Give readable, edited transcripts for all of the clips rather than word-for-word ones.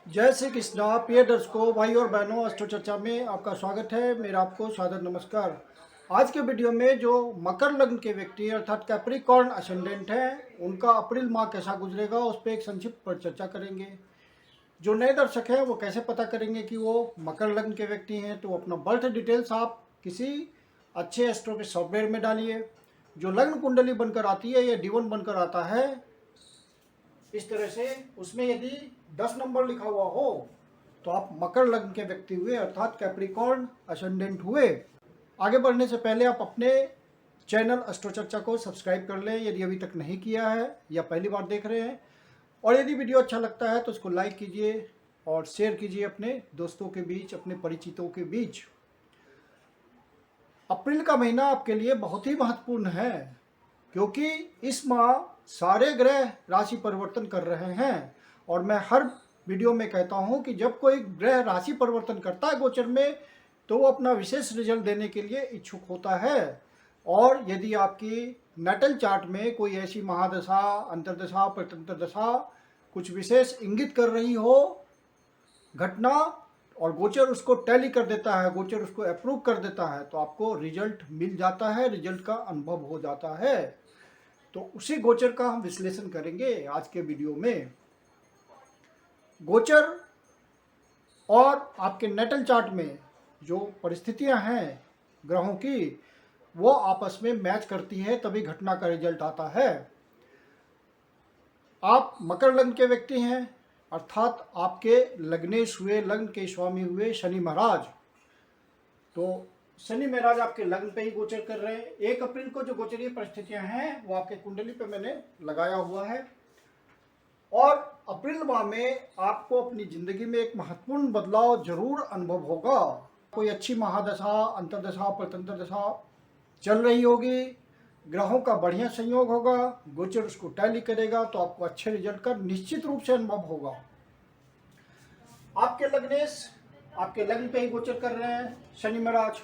जय श्री कृष्णा। प्रिय दर्शकों, भाई और बहनों, अस्ट्रो चर्चा में आपका स्वागत है। मेरा आपको सादर नमस्कार। आज के वीडियो में जो मकर लग्न के व्यक्ति अर्थात कैप्रिकॉर्न असेंडेंट हैं, उनका अप्रैल माह कैसा गुजरेगा उस पर एक संक्षिप्त पर चर्चा करेंगे। जो नए दर्शक हैं वो कैसे पता करेंगे कि वो मकर लग्न के व्यक्ति हैं, तो अपना बर्थ डिटेल्स आप किसी अच्छे एस्ट्रो के सॉफ्टवेयर में डालिए। जो लग्न कुंडली बनकर आती है या D1 बनकर आता है, इस तरह से उसमें यदि 10 नंबर लिखा हुआ हो तो आप मकर लग्न के व्यक्ति हुए अर्थात कैप्रिकॉर्न असेंडेंट हुए। आगे बढ़ने से पहले आप अपने चैनल अस्ट्रो चर्चा को सब्सक्राइब कर लें यदि अभी तक नहीं किया है या पहली बार देख रहे हैं। और यदि वीडियो अच्छा लगता है तो उसको लाइक कीजिए और शेयर कीजिए अपने दोस्तों के बीच, अपने परिचितों के बीच। अप्रैल का महीना आपके लिए बहुत ही महत्वपूर्ण है, क्योंकि इस माह सारे ग्रह राशि परिवर्तन कर रहे हैं। और मैं हर वीडियो में कहता हूं कि जब कोई ग्रह राशि परिवर्तन करता है गोचर में, तो वो अपना विशेष रिजल्ट देने के लिए इच्छुक होता है। और यदि आपकी नेटल चार्ट में कोई ऐसी महादशा, अंतर्दशा, प्रत्यंतर दशा कुछ विशेष इंगित कर रही हो घटना, और गोचर उसको टैली कर देता है, गोचर उसको अप्रूव कर देता है, तो आपको रिजल्ट मिल जाता है, रिजल्ट का अनुभव हो जाता है। तो उसी गोचर का हम विश्लेषण करेंगे आज के वीडियो में। गोचर और आपके नेटल चार्ट में जो परिस्थितियां हैं ग्रहों की, वो आपस में मैच करती है, तभी घटना का रिजल्ट आता है। आप मकर लग्न के व्यक्ति हैं, अर्थात आपके लग्नेश हुए, लग्न के स्वामी हुए शनि महाराज। तो शनि महाराज आपके लग्न पे ही गोचर कर रहे हैं। 1 अप्रैल को जो गोचरीय परिस्थितियां हैं वो आपके कुंडली पे मैंने लगाया हुआ है। और अप्रैल माह में आपको अपनी जिंदगी में एक महत्वपूर्ण बदलाव जरूर अनुभव होगा। कोई अच्छी महादशा, अंतर्दशा, प्रत्यंतर दशा चल रही होगी, ग्रहों का बढ़िया संयोग होगा, गोचर उसको टैली करेगा, तो आपको अच्छे रिजल्ट का निश्चित रूप से अनुभव होगा। आपके लग्नेश आपके लग्न पे ही गोचर कर रहे हैं शनि महाराज।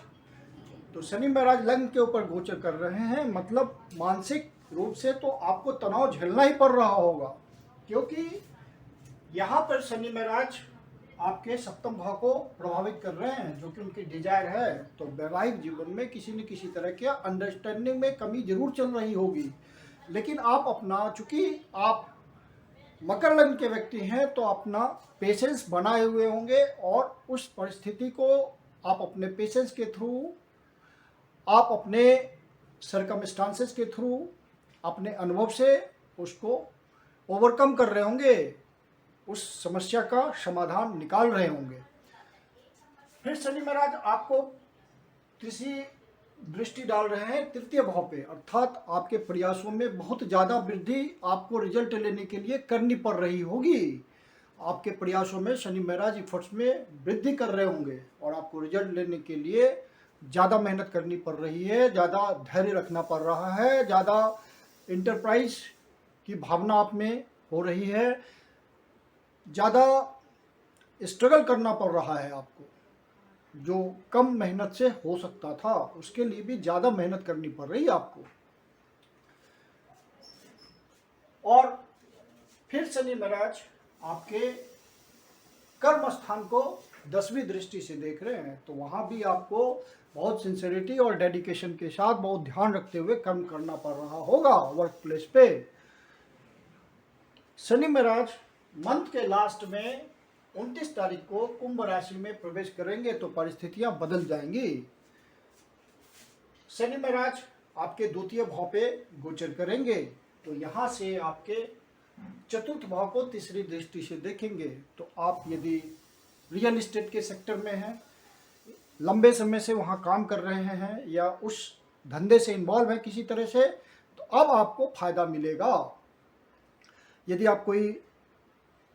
तो शनि महाराज लग्न के ऊपर गोचर कर रहे हैं, मतलब मानसिक रूप से तो आपको तनाव झेलना ही पड़ रहा होगा, क्योंकि यहाँ पर शनि महाराज आपके सप्तम भाव को प्रभावित कर रहे हैं, जो कि उनकी डिजायर है। तो वैवाहिक जीवन में किसी न किसी तरह के अंडरस्टैंडिंग में कमी जरूर चल रही होगी, लेकिन आप अपना, चूंकि आप मकर लग्न के व्यक्ति हैं, तो अपना पेशेंस बनाए हुए होंगे और उस परिस्थिति को आप अपने पेशेंस के थ्रू, आप अपने सर्कमस्टांसेस के थ्रू, अपने अनुभव से उसको ओवरकम कर रहे होंगे, उस समस्या का समाधान निकाल रहे होंगे। फिर शनि महाराज आपको तीसरी दृष्टि डाल रहे हैं तृतीय भाव पे, अर्थात आपके प्रयासों में बहुत ज़्यादा वृद्धि आपको रिजल्ट लेने के लिए करनी पड़ रही होगी। आपके प्रयासों में शनि महाराज इफर्ट्स में वृद्धि कर रहे होंगे और आपको रिजल्ट लेने के लिए ज़्यादा मेहनत करनी पड़ रही है, ज़्यादा धैर्य रखना पड़ रहा है, ज़्यादा इंटरप्राइज की भावना आप में हो रही है, ज़्यादा स्ट्रगल करना पड़ रहा है आपको। जो कम मेहनत से हो सकता था उसके लिए भी ज़्यादा मेहनत करनी पड़ रही है आपको। और फिर शनि महाराज आपके कर्म स्थान को 10वीं दृष्टि से देख रहे हैं, तो वहाँ भी आपको बहुत सिंसियरिटी और डेडिकेशन के साथ, बहुत ध्यान रखते हुए कर्म करना पड़ रहा होगा वर्क प्लेस पे। शनि महाराज मंथ के लास्ट में 29 तारीख को कुंभ राशि में प्रवेश करेंगे, तो परिस्थितियां बदल जाएंगी। शनि महाराज आपके द्वितीय भाव पे गोचर करेंगे, तो यहाँ से आपके चतुर्थ भाव को तीसरी दृष्टि से देखेंगे। तो आप यदि रियल एस्टेट के सेक्टर में हैं, लंबे समय से वहाँ काम कर रहे हैं या उस धंधे से इन्वॉल्व है किसी तरह से, तो अब आपको फायदा मिलेगा। यदि आप कोई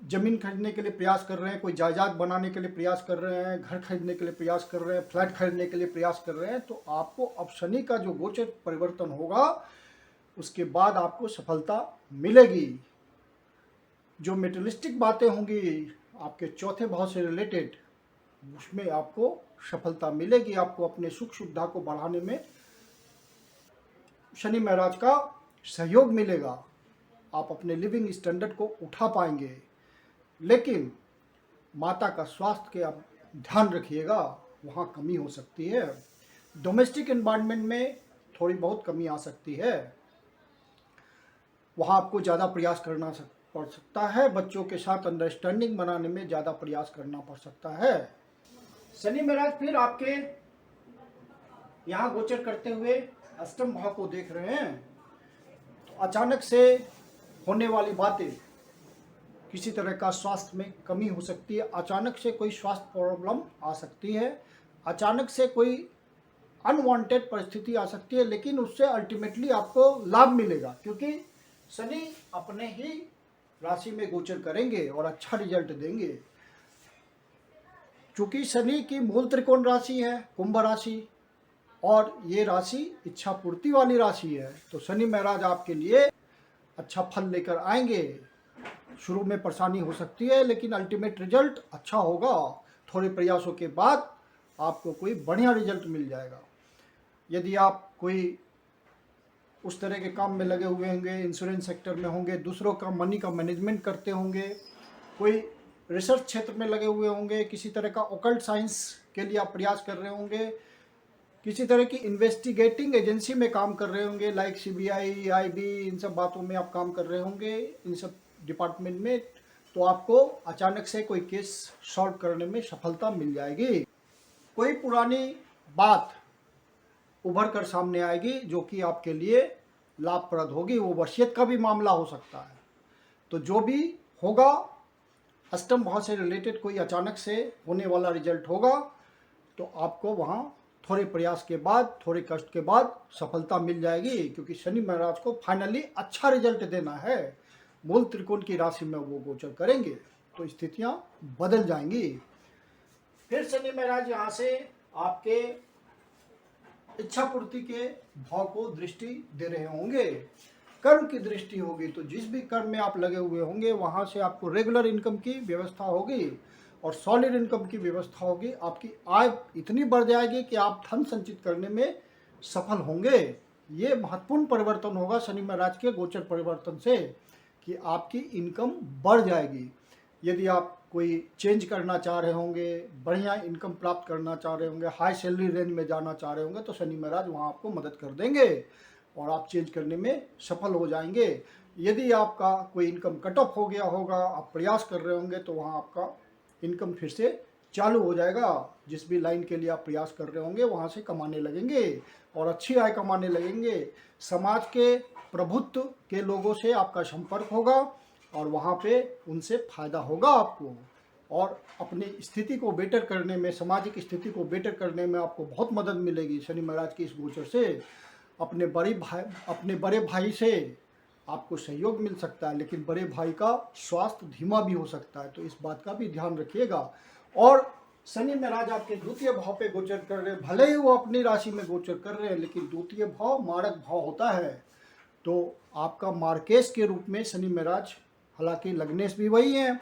जमीन खरीदने के लिए प्रयास कर रहे हैं, कोई जायदाद बनाने के लिए प्रयास कर रहे हैं, घर खरीदने के लिए प्रयास कर रहे हैं, फ्लैट खरीदने के लिए प्रयास कर रहे हैं, तो आपको अब शनि का जो गोचर परिवर्तन होगा उसके बाद आपको सफलता मिलेगी। जो मेटेरियलिस्टिक बातें होंगी आपके चौथे भाव से रिलेटेड, उसमें आपको सफलता मिलेगी। आपको अपने सुख सुविधा को बढ़ाने में शनि महाराज का सहयोग मिलेगा, आप अपने लिविंग स्टैंडर्ड को उठा पाएंगे। लेकिन माता का स्वास्थ्य के आप ध्यान रखिएगा, वहाँ कमी हो सकती है। डोमेस्टिक एनवायरनमेंट में थोड़ी बहुत कमी आ सकती है, वहाँ आपको ज़्यादा प्रयास करना पड़ सकता है। बच्चों के साथ अंडरस्टैंडिंग बनाने में ज़्यादा प्रयास करना पड़ सकता है। शनि महाराज फिर आपके यहाँ गोचर करते हुए अष्टम भाव को देख रहे हैं, तो अचानक से होने वाली बातें, किसी तरह का स्वास्थ्य में कमी हो सकती है, अचानक से कोई स्वास्थ्य प्रॉब्लम आ सकती है, अचानक से कोई अनवांटेड परिस्थिति आ सकती है, लेकिन उससे अल्टीमेटली आपको लाभ मिलेगा, क्योंकि शनि अपने ही राशि में गोचर करेंगे और अच्छा रिजल्ट देंगे। चूंकि शनि की मूल त्रिकोण राशि है कुंभ राशि, और ये राशि इच्छा पूर्ति वाली राशि है, तो शनि महाराज आपके लिए अच्छा फल लेकर आएंगे। शुरू में परेशानी हो सकती है, लेकिन अल्टीमेट रिजल्ट अच्छा होगा। थोड़े प्रयासों के बाद आपको कोई बढ़िया रिजल्ट मिल जाएगा। यदि आप कोई उस तरह के काम में लगे हुए होंगे, इंश्योरेंस सेक्टर में होंगे, दूसरों का मनी का मैनेजमेंट करते होंगे, कोई रिसर्च क्षेत्र में लगे हुए होंगे, किसी तरह का ओकल्ट साइंस के लिए आप प्रयास कर रहे होंगे, किसी तरह की इन्वेस्टिगेटिंग एजेंसी में काम कर रहे होंगे, लाइक CBI, IB, इन सब बातों में आप काम कर रहे होंगे, इन सब डिपार्टमेंट में, तो आपको अचानक से कोई केस सॉल्व करने में सफलता मिल जाएगी। कोई पुरानी बात उभर कर सामने आएगी जो कि आपके लिए लाभप्रद होगी। वो वसीयत का भी मामला हो सकता है। तो जो भी होगा, अष्टम भाव से रिलेटेड कोई अचानक से होने वाला रिजल्ट होगा, तो आपको वहाँ थोड़े प्रयास के बाद, थोड़े कष्ट के बाद सफलता मिल जाएगी, क्योंकि शनि महाराज को फाइनली अच्छा रिजल्ट देना है। मूल त्रिकोण की राशि में वो गोचर करेंगे, तो स्थितियां बदल जाएंगी। फिर शनि महाराज यहाँ से आपके इच्छा पूर्ति के भाव को दृष्टि दे रहे होंगे, कर्म की दृष्टि होगी, तो जिस भी कर्म में आप लगे हुए होंगे वहाँ से आपको रेगुलर इनकम की व्यवस्था होगी और सॉलिड इनकम की व्यवस्था होगी। आपकी आय इतनी बढ़ जाएगी कि आप धन संचित करने में सफल होंगे। ये महत्वपूर्ण परिवर्तन होगा शनि महाराज के गोचर परिवर्तन से, कि आपकी इनकम बढ़ जाएगी। यदि आप कोई चेंज करना चाह रहे होंगे, बढ़िया इनकम प्राप्त करना चाह रहे होंगे, हाई सैलरी रेंज में जाना चाह रहे होंगे, तो शनि महाराज वहाँ आपको मदद कर देंगे और आप चेंज करने में सफल हो जाएंगे। यदि आपका कोई इनकम कट ऑफ हो गया होगा, आप प्रयास कर रहे होंगे, तो वहाँ आपका इनकम फिर से चालू हो जाएगा। जिस भी लाइन के लिए आप प्रयास कर रहे होंगे वहाँ से कमाने लगेंगे और अच्छी आय कमाने लगेंगे। समाज के प्रभुत्व के लोगों से आपका संपर्क होगा और वहाँ पे उनसे फायदा होगा आपको, और अपनी स्थिति को बेटर करने में, सामाजिक स्थिति को बेटर करने में आपको बहुत मदद मिलेगी शनि महाराज की इस गोचर से। अपने बड़े भाई से आपको सहयोग मिल सकता है, लेकिन बड़े भाई का स्वास्थ्य धीमा भी हो सकता है, तो इस बात का भी ध्यान रखिएगा। और शनि महाराज आपके द्वितीय भाव पे गोचर कर रहे हैं, भले ही वो अपनी राशि में गोचर कर रहे हैं, लेकिन द्वितीय भाव मारक भाव होता है, तो आपका मार्केश के रूप में शनि महाराज, हालांकि लग्नेश भी वही हैं,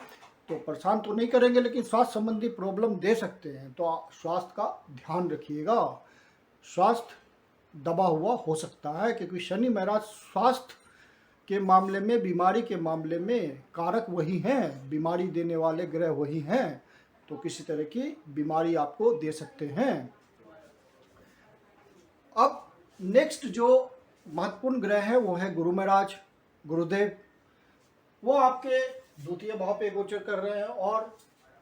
तो परेशान तो नहीं करेंगे, लेकिन स्वास्थ्य संबंधी प्रॉब्लम दे सकते हैं, तो आप स्वास्थ्य का ध्यान रखिएगा। स्वास्थ्य दबा हुआ हो सकता है, क्योंकि शनि महाराज स्वास्थ्य के मामले में, बीमारी के मामले में कारक वही हैं, बीमारी देने वाले ग्रह वही हैं, तो किसी तरह की बीमारी आपको दे सकते हैं। अब नेक्स्ट जो महत्वपूर्ण ग्रह है वो है गुरु महाराज, गुरुदेव। वो आपके द्वितीय भाव पे गोचर कर रहे हैं और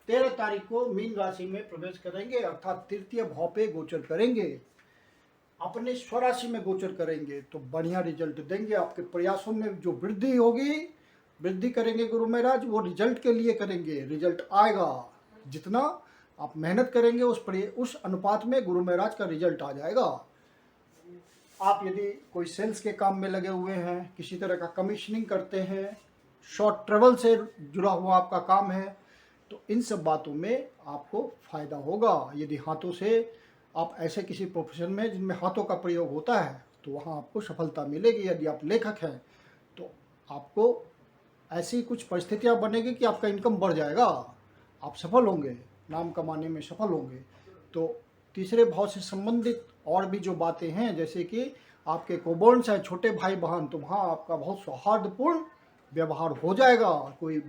13 तारीख को मीन राशि में प्रवेश करेंगे, अर्थात तृतीय भाव पे गोचर करेंगे, अपने स्वराशि में गोचर करेंगे, तो बढ़िया रिजल्ट देंगे। आपके प्रयासों में जो वृद्धि होगी, वृद्धि करेंगे गुरु महाराज, वो रिजल्ट के लिए करेंगे, रिजल्ट आएगा। जितना आप मेहनत करेंगे उस अनुपात में गुरु महाराज का रिजल्ट आ जाएगा। आप यदि कोई सेल्स के काम में लगे हुए हैं, किसी तरह का कमीशनिंग करते हैं, शॉर्ट ट्रेवल से जुड़ा हुआ आपका काम है, तो इन सब बातों में आपको फ़ायदा होगा। यदि हाथों से आप ऐसे किसी प्रोफेशन में जिनमें हाथों का प्रयोग होता है, तो वहाँ आपको सफलता मिलेगी। यदि आप लेखक हैं, तो आपको ऐसी कुछ परिस्थितियाँ बनेगी कि आपका इनकम बढ़ जाएगा, आप सफल होंगे, नाम कमाने में सफल होंगे। तो तीसरे भाव से संबंधित और भी जो बातें हैं, जैसे कि आपके कोबोन्स हैं, छोटे भाई बहन, तो वहाँ आपका बहुत सौहार्दपूर्ण व्यवहार हो जाएगा, कोई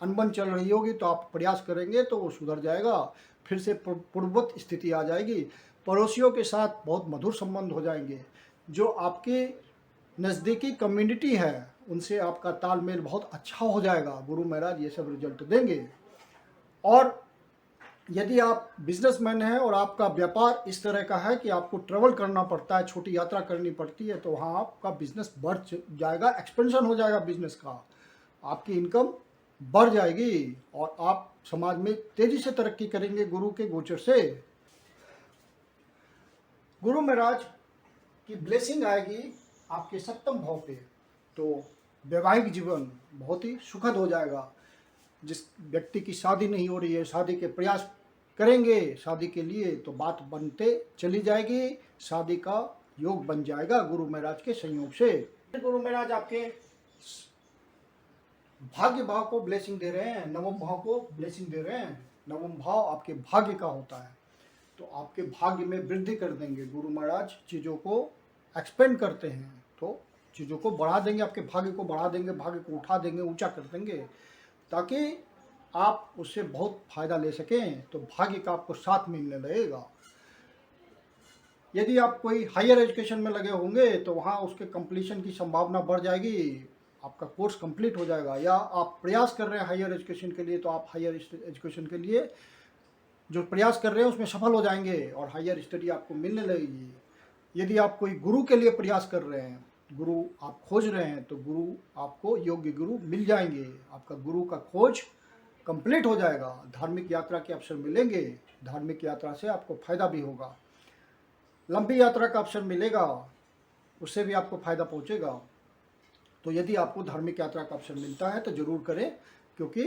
अनबन चल रही होगी तो आप प्रयास करेंगे तो वो सुधर जाएगा, फिर से पूर्ववत स्थिति आ जाएगी। पड़ोसियों के साथ बहुत मधुर संबंध हो जाएंगे। जो आपके नज़दीकी कम्युनिटी है उनसे आपका तालमेल बहुत अच्छा हो जाएगा। गुरु महाराज ये सब रिजल्ट देंगे। और यदि आप बिजनेसमैन हैं और आपका व्यापार इस तरह का है कि आपको ट्रेवल करना पड़ता है, छोटी यात्रा करनी पड़ती है, तो वहाँ आपका बिजनेस बढ़ जाएगा, एक्सपेंशन हो जाएगा बिजनेस का, आपकी इनकम बढ़ जाएगी और आप समाज में तेजी से तरक्की करेंगे गुरु के गोचर से। गुरु महाराज की ब्लेसिंग आएगी आपके सप्तम भाव पे, तो वैवाहिक जीवन बहुत ही सुखद हो जाएगा। जिस व्यक्ति की शादी नहीं हो रही है, शादी के प्रयास करेंगे शादी के लिए, तो बात बनते चली जाएगी, शादी का योग बन जाएगा गुरु महाराज के संयोग से। गुरु महाराज आपके भाग्य भाव को ब्लेसिंग दे रहे हैं, नवम भाव को ब्लेसिंग दे रहे हैं। नवम भाव आपके भाग्य का होता है, तो आपके भाग्य में वृद्धि कर देंगे गुरु महाराज। चीज़ों को एक्सपेंड करते हैं तो चीज़ों को बढ़ा देंगे, आपके भाग्य को बढ़ा देंगे, भाग्य को उठा देंगे, ऊंचा कर देंगे, ताकि आप उससे बहुत फायदा ले सकें। तो भाग्य का आपको साथ मिलने लगेगा। यदि आप कोई हायर एजुकेशन में लगे होंगे तो वहाँ उसके कंप्लीशन की संभावना बढ़ जाएगी, आपका कोर्स कंप्लीट हो जाएगा। या आप प्रयास कर रहे हैं हायर एजुकेशन के लिए, तो आप हायर एजुकेशन के लिए जो प्रयास कर रहे हैं उसमें सफल हो जाएंगे और हायर स्टडी आपको मिलने लगेगी। यदि आप कोई गुरु के लिए प्रयास कर रहे हैं, गुरु आप खोज रहे हैं, तो गुरु आपको योग्य गुरु मिल जाएंगे, आपका गुरु का खोज कंप्लीट हो जाएगा। धार्मिक यात्रा के अवसर मिलेंगे, धार्मिक यात्रा से आपको फायदा भी होगा। लंबी यात्रा का अवसर मिलेगा, उससे भी आपको फायदा पहुंचेगा। तो यदि आपको धार्मिक यात्रा का अवसर मिलता है तो जरूर करें, क्योंकि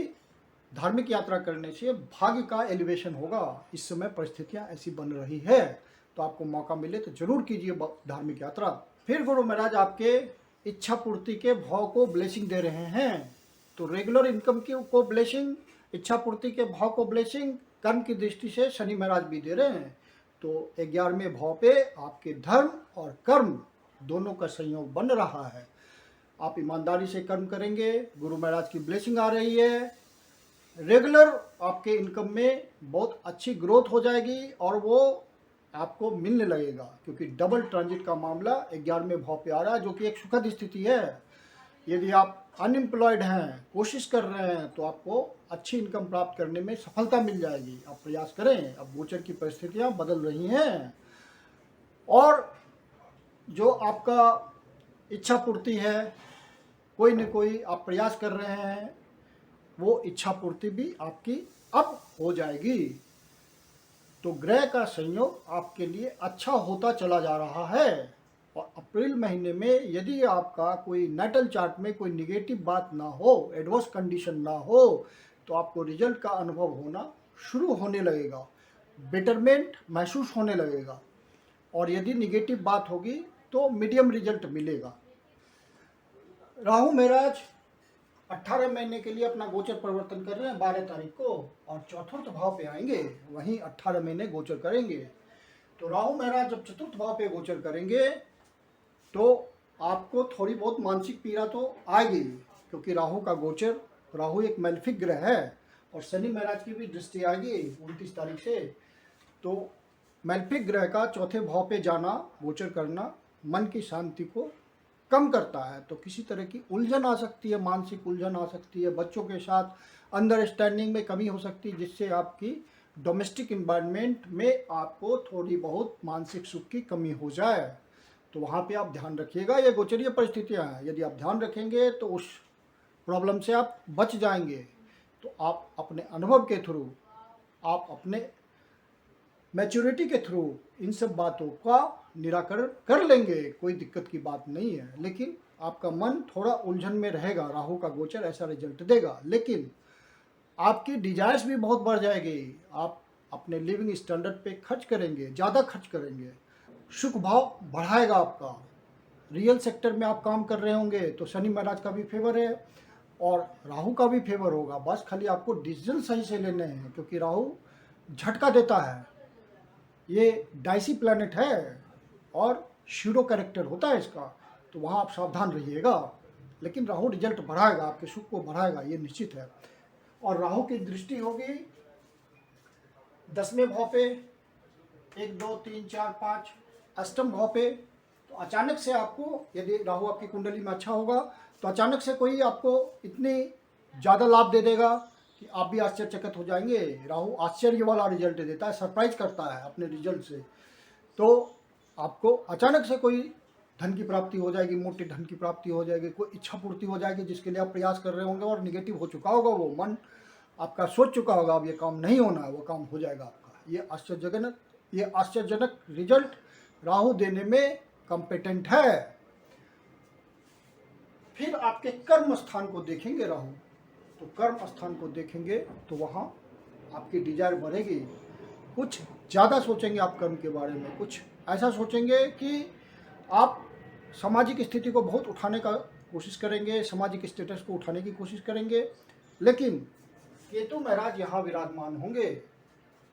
धार्मिक यात्रा करने से भाग्य का एलिवेशन होगा। इस समय परिस्थितियां ऐसी बन रही है, तो आपको मौका मिले तो जरूर कीजिए धार्मिक यात्रा। फिर गुरु महाराज आपके इच्छा पूर्ति के भाव को ब्लेसिंग दे रहे हैं। तो रेगुलर इनकम की को ब्लेसिंग, इच्छा पूर्ति के भाव को ब्लेसिंग, कर्म की दृष्टि से शनि महाराज भी दे रहे हैं। तो 11वें भाव पे आपके धर्म और कर्म दोनों का संयोग बन रहा है। आप ईमानदारी से कर्म करेंगे, गुरु महाराज की ब्लेसिंग आ रही है। रेगुलर आपके इनकम में बहुत अच्छी ग्रोथ हो जाएगी और वो आपको मिलने लगेगा, क्योंकि डबल ट्रांजिट का मामला 11वें भाव पे आ रहा है, जो कि एक सुखद स्थिति है। यदि आप अनएम्प्लॉयड हैं, कोशिश कर रहे हैं, तो आपको अच्छी इनकम प्राप्त करने में सफलता मिल जाएगी। आप प्रयास करें। अब गोचर की परिस्थितियां बदल रही हैं और जो आपका इच्छा पूर्ति है, कोई न कोई आप प्रयास कर रहे हैं, वो इच्छा पूर्ति भी आपकी अब हो जाएगी। तो ग्रह का संयोग आपके लिए अच्छा होता चला जा रहा है। और अप्रैल महीने में यदि आपका कोई नेटल चार्ट में कोई निगेटिव बात ना हो, एडवर्स कंडीशन ना हो, तो आपको रिजल्ट का अनुभव होना शुरू होने लगेगा, बेटरमेंट महसूस होने लगेगा। और यदि निगेटिव बात होगी तो मीडियम रिजल्ट मिलेगा। राहु महाराज 18 महीने के लिए अपना गोचर परिवर्तन कर रहे हैं 12 तारीख को, और चतुर्थ भाव पे आएंगे, वहीं 18 महीने गोचर करेंगे। तो राहु महाराज जब चतुर्थ भाव पे गोचर करेंगे तो आपको थोड़ी बहुत मानसिक पीड़ा तो आएगी, क्योंकि राहु का गोचर, राहु एक मैलेफिक ग्रह है और शनि महाराज की भी दृष्टि आएगी 29 तारीख से। तो मैलेफिक ग्रह का चौथे भाव पे जाना, गोचर करना मन की शांति को कम करता है। तो किसी तरह की उलझन आ सकती है, मानसिक उलझन आ सकती है, बच्चों के साथ अंडरस्टैंडिंग में कमी हो सकती है, जिससे आपकी डोमेस्टिक इन्वायरमेंट में आपको थोड़ी बहुत मानसिक सुख की कमी हो जाए। तो वहाँ पे आप ध्यान रखिएगा। ये गोचरीय परिस्थितियाँ हैं, यदि आप ध्यान रखेंगे तो उस प्रॉब्लम से आप बच जाएंगे। तो आप अपने अनुभव के थ्रू, आप अपने मैच्योरिटी के थ्रू इन सब बातों का निराकरण कर लेंगे, कोई दिक्कत की बात नहीं है। लेकिन आपका मन थोड़ा उलझन में रहेगा, राहु का गोचर ऐसा रिजल्ट देगा। लेकिन आपकी डिजायर्स भी बहुत बढ़ जाएगी, आप अपने लिविंग स्टैंडर्ड पे खर्च करेंगे, ज़्यादा खर्च करेंगे, सुख भाव बढ़ाएगा आपका। रियल सेक्टर में आप काम कर रहे होंगे तो शनि महाराज का भी फेवर है और राहु का भी फेवर होगा। बस खाली आपको डिसीजन सही से लेने हैं, क्योंकि राहु झटका देता है, ये डाइसी प्लैनेट है और शीरो कैरेक्टर होता है इसका। तो वहाँ आप सावधान रहिएगा। लेकिन राहु रिजल्ट बढ़ाएगा, आपके सुख को बढ़ाएगा, ये निश्चित है। और राहु की दृष्टि होगी 10वें भाव पे, 1 2 3 4 5 अष्टम भाव पे। तो अचानक से आपको, यदि राहु आपकी कुंडली में अच्छा होगा तो अचानक से कोई आपको इतनी ज़्यादा लाभ दे देगा कि आप भी आश्चर्यचकित हो जाएंगे। राहु आश्चर्य वाला रिजल्ट देता है, सरप्राइज करता है अपने रिजल्ट से। तो आपको अचानक से कोई धन की प्राप्ति हो जाएगी, मोटी धन की प्राप्ति हो जाएगी, कोई इच्छा पूर्ति हो जाएगी जिसके लिए आप प्रयास कर रहे होंगे और निगेटिव हो चुका होगा, वो मन आपका सोच चुका होगा अब ये काम नहीं होना है, वो काम हो जाएगा आपका। ये आश्चर्यजनक रिजल्ट राहु देने में कॉम्पिटेंट है। फिर आपके कर्म स्थान को देखेंगे राहु, तो कर्म स्थान को देखेंगे तो वहाँ आपकी डिजायर बढ़ेगी। कुछ ज़्यादा सोचेंगे आप कर्म के बारे में, कुछ ऐसा सोचेंगे कि आप सामाजिक स्थिति को बहुत उठाने का कोशिश करेंगे, सामाजिक स्टेटस को उठाने की कोशिश करेंगे। लेकिन केतु महाराज यहाँ विराजमान होंगे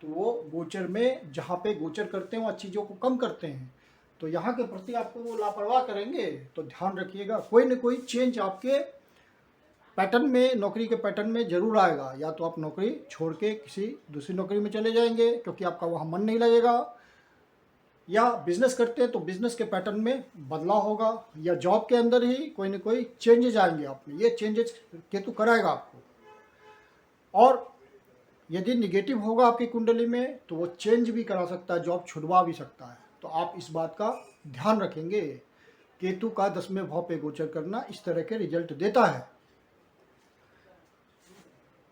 तो वो गोचर में जहाँ पे गोचर करते हैं वहाँ चीज़ों को कम करते हैं, तो यहाँ के प्रति आपको वो लापरवाह करेंगे। तो ध्यान रखिएगा, कोई न कोई चेंज आपके पैटर्न में, नौकरी के पैटर्न में जरूर आएगा। या तो आप नौकरी छोड़ के किसी दूसरी नौकरी में चले जाएंगे क्योंकि आपका वहाँ मन नहीं लगेगा, या बिजनेस करते हैं तो बिजनेस के पैटर्न में बदलाव होगा, या जॉब के अंदर ही कोई न कोई चेंजेज आएंगे आप में। ये चेंजेस केतु कराएगा आपको। और यदि निगेटिव होगा आपकी कुंडली में तो वो चेंज भी करा सकता है, जॉब छुड़वा भी सकता है। तो आप इस बात का ध्यान रखेंगे। केतु का 10वें भाव पे गोचर करना इस तरह के रिजल्ट देता है।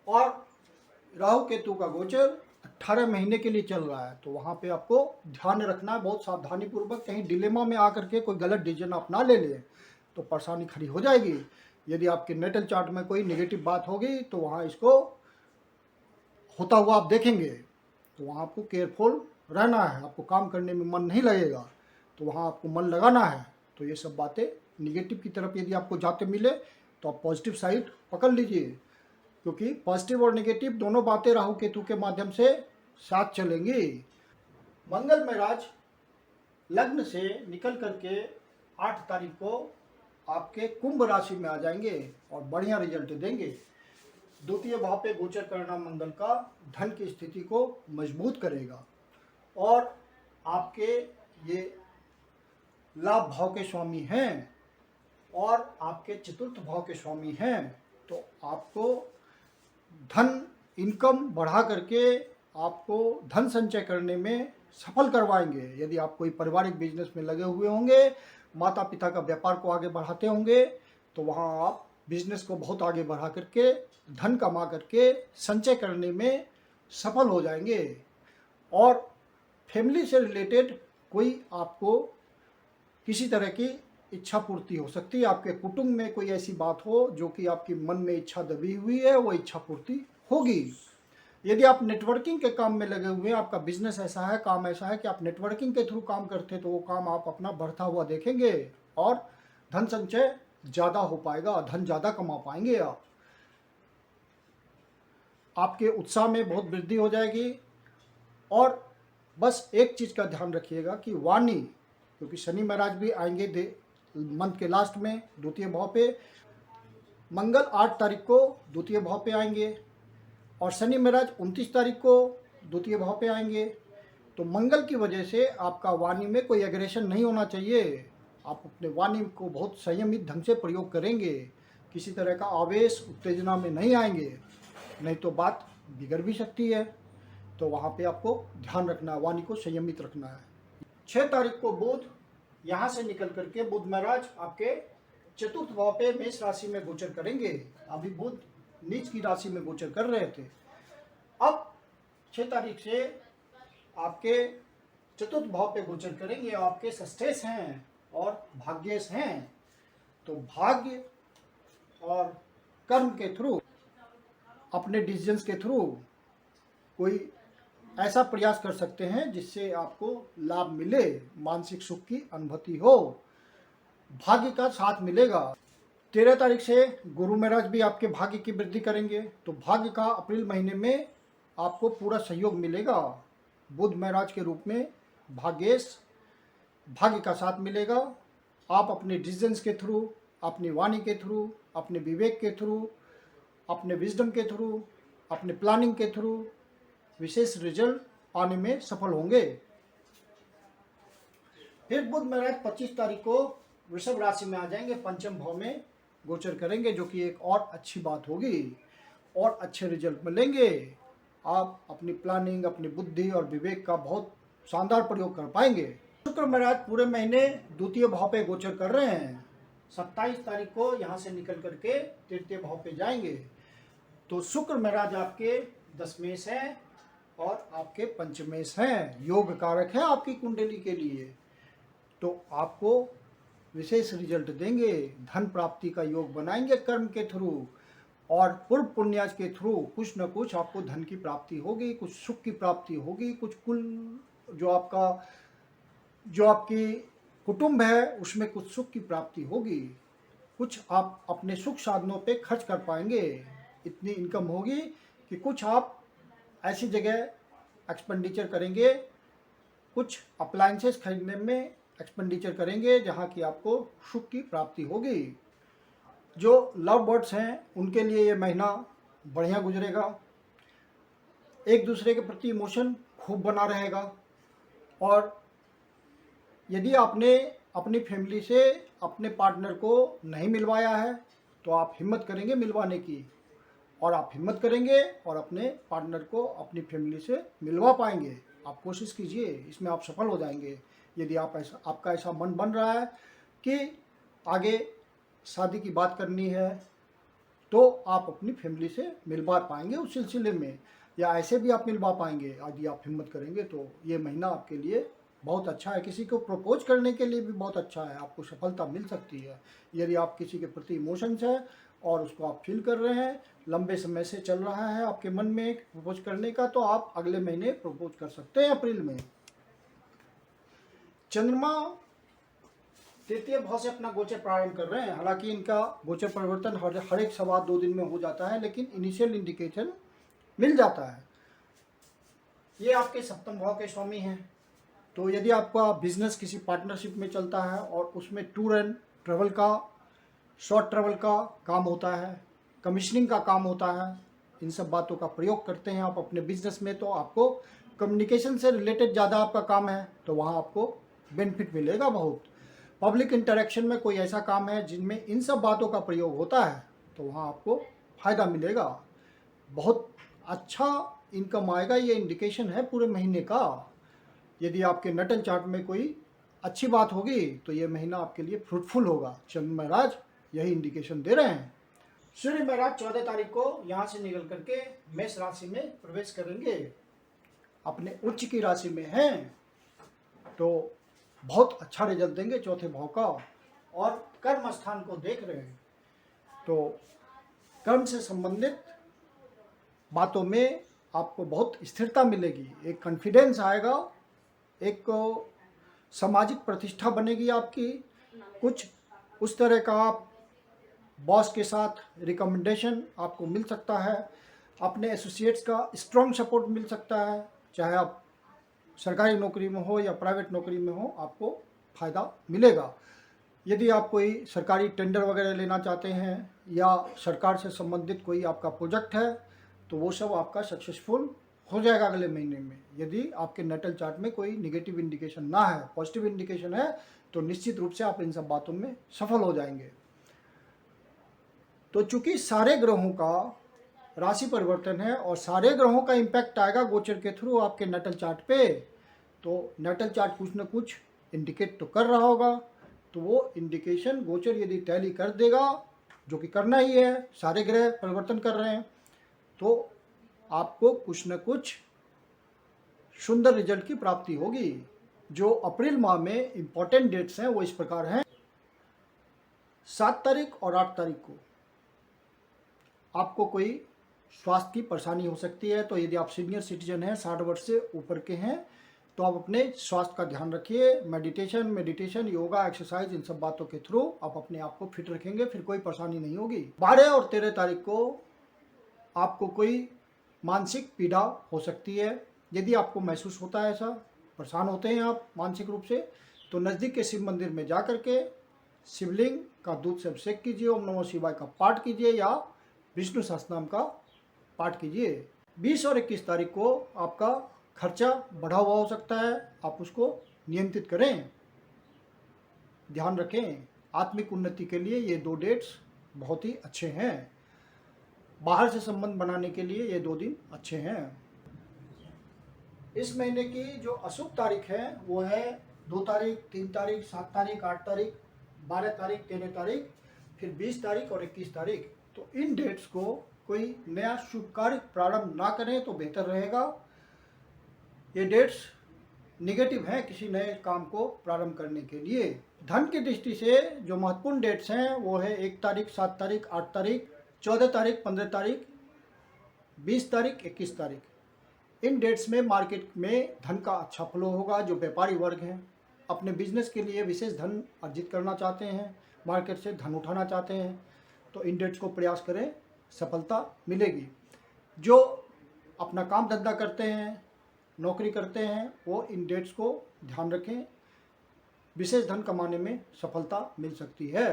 और राहु केतु का गोचर 18 महीने के लिए चल रहा है, तो वहाँ पे आपको ध्यान रखना है बहुत सावधानी पूर्वक। कहीं डिलेमा में आकर के कोई गलत डिसीजन आप ना ले लें तो परेशानी खड़ी हो जाएगी। यदि आपके नेटल चार्ट में कोई नेगेटिव बात होगी तो वहाँ इसको होता हुआ आप देखेंगे, तो वहाँ आपको केयरफुल रहना है। आपको काम करने में मन नहीं लगेगा तो वहाँ आपको मन लगाना है। तो ये सब बातें निगेटिव की तरफ यदि आपको जाते मिले तो आप पॉजिटिव साइड पकड़ लीजिए, क्योंकि पॉजिटिव और नेगेटिव दोनों बातें राहु केतु के माध्यम से साथ चलेंगी। मंगल महाराज लग्न से निकल करके 8 तारीख को आपके कुंभ राशि में आ जाएंगे और बढ़िया रिजल्ट देंगे। द्वितीय भाव पे गोचर करना मंगल का धन की स्थिति को मजबूत करेगा और आपके ये लाभ भाव के स्वामी हैं और आपके चतुर्थ भाव के स्वामी हैं। तो आपको धन इनकम बढ़ा करके आपको धन संचय करने में सफल करवाएंगे। यदि आप कोई पारिवारिक बिजनेस में लगे हुए होंगे, माता पिता का व्यापार को आगे बढ़ाते होंगे, तो वहाँ आप बिजनेस को बहुत आगे बढ़ा करके धन कमा करके संचय करने में सफल हो जाएंगे। और फैमिली से रिलेटेड कोई आपको किसी तरह की इच्छा पूर्ति हो सकती है। आपके कुटुंब में कोई ऐसी बात हो जो कि आपकी मन में इच्छा दबी हुई है, वो इच्छा पूर्ति होगी। यदि आप नेटवर्किंग के काम में लगे हुए हैं, आपका बिजनेस ऐसा है, काम ऐसा है कि आप नेटवर्किंग के थ्रू काम करते हैं, तो वो काम आप अपना बढ़ता हुआ देखेंगे और धन संचय ज़्यादा हो पाएगा, धन ज़्यादा कमा पाएंगे आप। आपके उत्साह में बहुत वृद्धि हो जाएगी। और बस एक चीज़ का ध्यान रखिएगा कि वाणी, क्योंकि शनि महाराज भी आएंगे मंथ के लास्ट में द्वितीय भाव पे। मंगल 8 तारीख को द्वितीय भाव पे आएंगे और शनि महाराज 29 तारीख को द्वितीय भाव पे आएंगे। तो मंगल की वजह से आपका वाणी में कोई एग्रेशन नहीं होना चाहिए। आप अपने वाणी को बहुत संयमित ढंग से प्रयोग करेंगे, किसी तरह का आवेश उत्तेजना में नहीं आएंगे, नहीं तो बात बिगड़ भी सकती है। तो वहाँ पे आपको ध्यान रखना है, वाणी को संयमित रखना है। 6 तारीख को बुध यहाँ से निकल करके बुध महाराज आपके चतुर्थ भाव पे मेष राशि में गोचर करेंगे। अभी बुध नीच की राशि में गोचर कर रहे थे, अब 6 तारीख से आपके चतुर्थ भाव पे गोचर करेंगे। आपके षष्ठेश हैं और भाग्येश हैं। तो भाग्य और कर्म के थ्रू, अपने डिसीजंस के थ्रू कोई ऐसा प्रयास कर सकते हैं जिससे आपको लाभ मिले, मानसिक सुख की अनुभूति हो, भाग्य का साथ मिलेगा। 13 तारीख से गुरु महाराज भी आपके भाग्य की वृद्धि करेंगे, तो भाग्य का अप्रैल महीने में आपको पूरा सहयोग मिलेगा। बुध महाराज के रूप में भाग्येश, भाग्य का साथ मिलेगा। आप अपने डिसीजंस के थ्रू, अपनी वाणी के थ्रू, अपने विवेक के थ्रू, अपने विजडम के थ्रू अपने प्लानिंग के थ्रू विशेष रिजल्ट पाने में सफल होंगे। फिर बुध महाराज 25 तारीख को वृषभ राशि में आ जाएंगे, पंचम भाव में गोचर करेंगे, जो कि एक और अच्छी बात होगी और अच्छे रिजल्ट मिलेंगे। आप अपनी प्लानिंग, अपनी बुद्धि और विवेक का बहुत शानदार प्रयोग कर पाएंगे। शुक्र महाराज पूरे महीने द्वितीय भाव पे गोचर कर रहे हैं। 27 तारीख को यहाँ से निकल करके तृतीय भाव पे जाएंगे। तो शुक्र महाराज आपके दशमेश हैं और आपके पंचमेश हैं, योग कारक है आपकी कुंडली के लिए। तो आपको विशेष रिजल्ट देंगे, धन प्राप्ति का योग बनाएंगे कर्म के थ्रू, और पूर्व पुण्याज के थ्रू कुछ न कुछ आपको धन की प्राप्ति होगी, कुछ सुख की प्राप्ति होगी, कुछ कुल जो आपकी कुटुंब है उसमें कुछ सुख की प्राप्ति होगी, कुछ आप अपने सुख साधनों पे खर्च कर पाएंगे। इतनी इनकम होगी कि कुछ आप ऐसी जगह एक्सपेंडिचर करेंगे, कुछ अप्लायंसेस खरीदने में एक्सपेंडिचर करेंगे जहाँ की आपको सुख की प्राप्ति होगी। जो लव बर्ड्स हैं उनके लिए ये महीना बढ़िया गुजरेगा। एक दूसरे के प्रति इमोशन खूब बना रहेगा। और यदि आपने अपनी फैमिली से अपने पार्टनर को नहीं मिलवाया है तो आप हिम्मत करेंगे मिलवाने की, और आप हिम्मत करेंगे और अपने पार्टनर को अपनी फैमिली से मिलवा पाएंगे। आप कोशिश कीजिए, इसमें आप सफल हो जाएंगे। यदि आपका ऐसा मन बन रहा है कि आगे शादी की बात करनी है तो आप अपनी फैमिली से मिलवा पाएंगे उस सिलसिले में, या ऐसे भी आप मिलवा पाएंगे यदि आप हिम्मत करेंगे। तो ये महीना आपके लिए बहुत अच्छा है। किसी को प्रपोज करने के लिए भी बहुत अच्छा है, आपको सफलता मिल सकती है। यदि आप किसी के प्रति इमोशंस है और उसको आप फील कर रहे हैं, लंबे समय से चल रहा है आपके मन में प्रपोज करने का, तो आप अगले महीने प्रपोज कर सकते हैं अप्रैल में। चंद्रमा तृतीय भाव से अपना गोचर प्रारंभ कर रहे हैं। हालांकि इनका गोचर परिवर्तन हर एक 1.25-2 दिन में हो जाता है, लेकिन इनिशियल इंडिकेशन मिल जाता है। ये आपके सप्तम भाव के स्वामी हैं। तो यदि आपका बिजनेस किसी पार्टनरशिप में चलता है और उसमें टूर एंड ट्रैवल का, शॉर्ट ट्रैवल का काम होता है, कमीशनिंग का काम होता है, इन सब बातों का प्रयोग करते हैं आप अपने बिजनेस में, तो आपको कम्युनिकेशन से रिलेटेड ज़्यादा आपका काम है तो वहाँ आपको बेनिफिट मिलेगा बहुत। पब्लिक इंटरेक्शन में कोई ऐसा काम है जिनमें इन सब बातों का प्रयोग होता है तो वहाँ आपको फ़ायदा मिलेगा, बहुत अच्छा इनकम आएगा। ये इंडिकेशन है पूरे महीने का। यदि आपके नटल चार्ट में कोई अच्छी बात होगी तो ये महीना आपके लिए फ्रूटफुल होगा। चंद्र महाराज यही इंडिकेशन दे रहे हैं। सूर्य महाराज 14 तारीख को यहाँ से निकल करके मेष राशि में प्रवेश करेंगे, अपने उच्च की राशि में हैं, तो बहुत अच्छा रिजल्ट देंगे चौथे भाव का। और कर्म स्थान को देख रहे हैं तो कर्म से संबंधित बातों में आपको बहुत स्थिरता मिलेगी, एक कॉन्फिडेंस आएगा, एक सामाजिक प्रतिष्ठा बनेगी आपकी। कुछ उस तरह का आप बॉस के साथ रिकमेंडेशन आपको मिल सकता है, अपने एसोसिएट्स का स्ट्रॉन्ग सपोर्ट मिल सकता है, चाहे आप सरकारी नौकरी में हो या प्राइवेट नौकरी में हो, आपको फ़ायदा मिलेगा। यदि आप कोई सरकारी टेंडर वगैरह लेना चाहते हैं या सरकार से संबंधित कोई आपका प्रोजेक्ट है तो वो सब आपका सक्सेसफुल हो जाएगा अगले महीने में। यदि आपके नटल चार्ट में कोई नेगेटिव इंडिकेशन ना है, पॉजिटिव इंडिकेशन है, तो निश्चित रूप से आप इन सब बातों में सफल हो जाएंगे। तो चूंकि सारे ग्रहों का राशि परिवर्तन है और सारे ग्रहों का इम्पैक्ट आएगा गोचर के थ्रू आपके नटल चार्ट पे, तो नटल चार्ट कुछ न कुछ इंडिकेट तो कर रहा होगा। तो वो इंडिकेशन गोचर यदि टैली कर देगा, जो कि करना ही है, सारे ग्रह परिवर्तन कर रहे हैं, तो आपको कुछ न कुछ सुंदर रिजल्ट की प्राप्ति होगी। जो अप्रैल माह में इम्पॉर्टेंट डेट्स हैं वो इस प्रकार हैं। 7 तारीख और 8 तारीख को आपको कोई स्वास्थ्य की परेशानी हो सकती है। तो यदि आप सीनियर सिटीजन हैं, 60 वर्ष से ऊपर के हैं, तो आप अपने स्वास्थ्य का ध्यान रखिए। मेडिटेशन, योगा, एक्सरसाइज, इन सब बातों के थ्रू आप अपने आप को फिट रखेंगे, फिर कोई परेशानी नहीं होगी। 12 और 13 तारीख को आपको कोई मानसिक पीड़ा हो सकती है। यदि आपको महसूस होता है, ऐसा परेशान होते हैं आप मानसिक रूप से, तो नज़दीक के शिव मंदिर में जा करके शिवलिंग का दूध से अभिषेक कीजिए, ओम नमः शिवाय का पाठ कीजिए या विष्णु सहस्त्रनाम का पाठ कीजिए। 20 और 21 तारीख को आपका खर्चा बढ़ा हुआ हो सकता है, आप उसको नियंत्रित करें, ध्यान रखें। आत्मिक उन्नति के लिए ये 2 डेट्स बहुत ही अच्छे हैं। बाहर से संबंध बनाने के लिए ये 2 दिन अच्छे हैं। इस महीने की जो अशुभ तारीख है वो है 2 तारीख, 3 तारीख, 7 तारीख, 8 तारीख, 12 तारीख, 13 तारीख, फिर 20 तारीख और 21 तारीख। तो इन डेट्स को कोई नया शुभ कार्य प्रारंभ ना करें तो बेहतर रहेगा। ये डेट्स निगेटिव हैं किसी नए काम को प्रारंभ करने के लिए। धन की दृष्टि से जो महत्वपूर्ण डेट्स हैं वो है 1 तारीख, 7 तारीख, 8 तारीख, 14 तारीख, 15 तारीख, 20 तारीख, 21 तारीख। इन डेट्स में मार्केट में धन का अच्छा फ्लो होगा। जो व्यापारी वर्ग हैं, अपने बिजनेस के लिए विशेष धन अर्जित करना चाहते हैं, मार्केट से धन उठाना चाहते हैं, तो इन डेट्स को प्रयास करें, सफलता मिलेगी। जो अपना काम धंधा करते हैं, नौकरी करते हैं, वो इन डेट्स को ध्यान रखें, विशेष धन कमाने में सफलता मिल सकती है।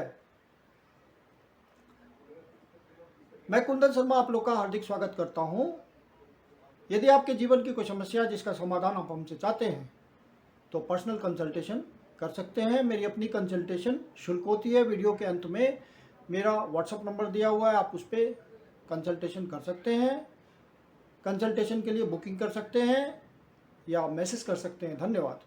मैं कुंदन शर्मा आप लोग का हार्दिक स्वागत करता हूं। यदि आपके जीवन की कोई समस्या जिसका समाधान आप हमसे चाहते हैं तो पर्सनल कंसल्टेशन कर सकते हैं। मेरी अपनी कंसल्टेशन शुल्क होती है। वीडियो के अंत में मेरा व्हाट्सएप नंबर दिया हुआ है, आप उस पर कंसल्टेशन कर सकते हैं। कंसल्टेशन के लिए बुकिंग कर सकते हैं या मैसेज कर सकते हैं। धन्यवाद।